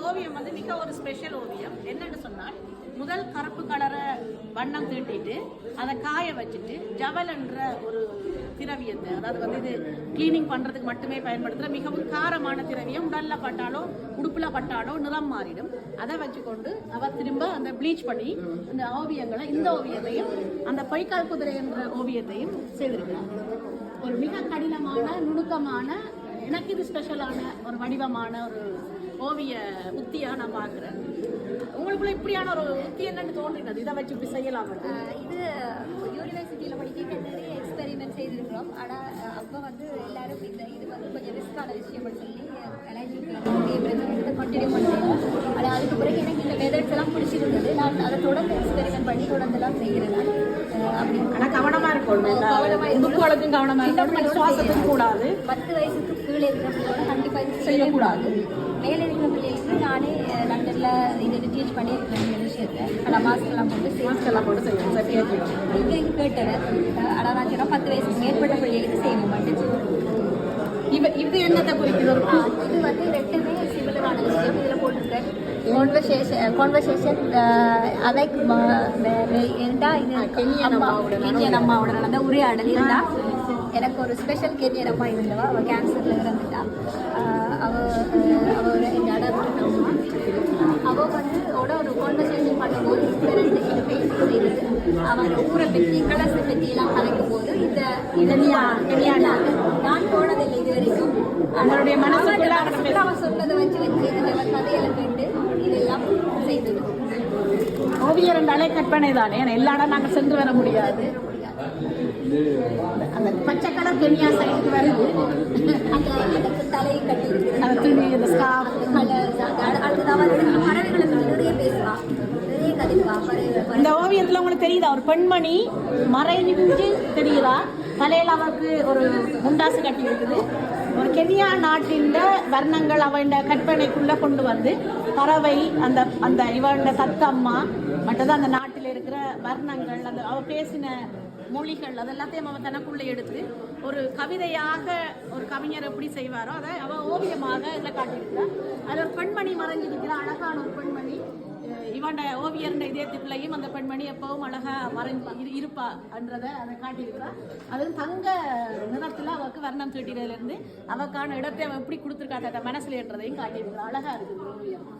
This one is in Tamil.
ஓவியம் வந்து மிக ஒரு ஸ்பெஷல் ஓவியம். என்னன்னு சொன்னால் முதல் கருப்பு கலரை வண்ணம் தீட்டிட்டு அதை காய வச்சுட்டு ஜவல் என்ற ஒரு திரவியத்தை, அதாவது வந்து இது கிளீனிங் பண்றதுக்கு மட்டுமே பயன்படுத்துகிற மிகவும் காரமான திரவியம். உடல்ல பட்டாலோ உடுப்புல பட்டாலோ நிறம் மாறிடும். அதை வச்சுக்கொண்டு அவர் திரும்ப அந்த ப்ளீச் பண்ணி அந்த ஓவியங்களை, இந்த ஓவியத்தையும் அந்த பொய்க்கால் குதிரை என்ற ஓவியத்தையும் செய்திருக்கிறார். ஒரு மிக கடினமான நுணுக்கமான, எனக்கு இது ஸ்பெஷலான ஒரு வடிவமான ஒரு ஓவிய உத்தியாக நான் பார்க்குறேன். உங்களுக்குள்ள இப்படியான ஒரு உத்தி என்னன்னு தோன்றினது, இதை வச்சு இப்படி செய்யலாம்? இது யூனிவர்சிட்டியில் படிக்க நிறைய எக்ஸ்பெரிமெண்ட் செய்திருக்கிறோம். ஆனால் அப்போ வந்து எல்லாரும் இது வந்து கொஞ்சம் ரிஸ்கான விஷயம் சொல்லி கண்டினியூ பண்ணிடுவோம். ஆனால் அதுக்கு பிறகு எனக்கு இந்த மெத்தட்ஸ் எல்லாம் பிடிச்சிருந்தது. நான் அதை தொடர்ந்து எக்ஸ்பெரிமெண்ட் பண்ணி தொடர்ந்துலாம் செய்கிறேன். அப்படி ஆனால் கவனமாக இருக்கும், கவனமாக இருக்கணும், சுவாசத்துக்கு கூடாது. 10 வயசுக்கு கீழே இருக்கிற பிள்ளையோட கண்டிப்பாக செய்யக்கூடாது. மேலே இருக்கிற பிள்ளைகளுக்கு நானே லண்டனில் இதை டீச் பண்ணியிருக்கிறேன் இந்த விஷயத்தை. ஆனால் மாஸ்கெல்லாம் போட்டு செய்யணும். இங்கே கேட்டவர் ஆனால் நான் சொன்னால் 10 வயசுக்கு மேற்பட்ட பிள்ளைகளுக்கு செய்ய மாட்டேன். இது என்னத்தை குறிக்கிறது? இது வந்து ரெண்டுமே சிமிலரான விஷயம். இதில் போட்டிருக்கேன் கான்வர்சேஷன் அவைக் இருந்தா இது கென்யன் அம்மாவோட நடந்த உரையாடல் இருந்தா. எனக்கு ஒரு ஸ்பெஷல் கென்யன் அம்மா இருந்தவா. அவள் கேன்சரில் இறந்துட்டா. அவள் எங்கள் அம்மா அவள் வந்து ஒரு கான்வர்சேஷன் பண்ணும்போது இந்த ரெண்டு பேசி செய்தது. அவங்க ஊரை பற்றி கலசை பற்றி எல்லாம் கலைக்கும் போது இந்த நான் போனதில்லை இது வரைக்கும். அவனுடைய மனசுக்குள்ள அவன் சொன்னதை வச்சு இந்த கதையில கேட்டு இதெல்லாம் செய்தது. ஓவியர் என்றாலே கற்பனை தானே, எல்லா இடம் நாங்கள் சென்று வர முடியாது. அந்த பச்சை கலர் கென்யா சைடுக்கு வருது. அந்த தலையை கட்டி பறவைகளை நிறைய பேசுவா, நிறைய கதைப்பா. இந்த ஓவியத்துல உங்களுக்கு தெரியுதா ஒரு பெண்மணி மறைஞ்சு தெரியுதா? தலையில அவருக்கு ஒரு முண்டாசு கட்டி இருக்குது. ஒரு கென்யா நாட்டின் வர்ணங்கள் அவன் கற்பனைக்குள்ள கொண்டு வந்து பறவை, அந்த அந்த இவன் தத்தம்மா மற்றது அந்த நாட்டில் இருக்கிற வர்ணங்கள், அந்த அவ பேசின மொழிகள், அதெல்லாத்தையும் அவன் தனக்குள்ளே எடுத்து ஒரு கவிதையாக ஒரு கவிஞர் எப்படி செய்வாரோ அதை அவன் ஓவியமாக இதில் காட்டியிருக்கிறார். அதில் ஒரு பெண்மணி மறைஞ்சிருக்கிற அழகான ஒரு பெண்மணி. இவன் ஓவியர்ன்ற இதயத்துக்குள்ளேயும் அந்த பெண்மணி எப்பவும் அழகா மறைஞ்சு இருப்பா என்றதை அதை காட்டியிருக்கிறார். அது தங்க நிறத்தில் அவருக்கு வர்ணம் தீட்டினதுலேருந்து அவக்கான இடத்தை அவன் எப்படி கொடுத்துருக்காட்ட மனசுல என்றதையும் காட்டியிருக்கிறார். அழகா இருக்குது ஓவியம்.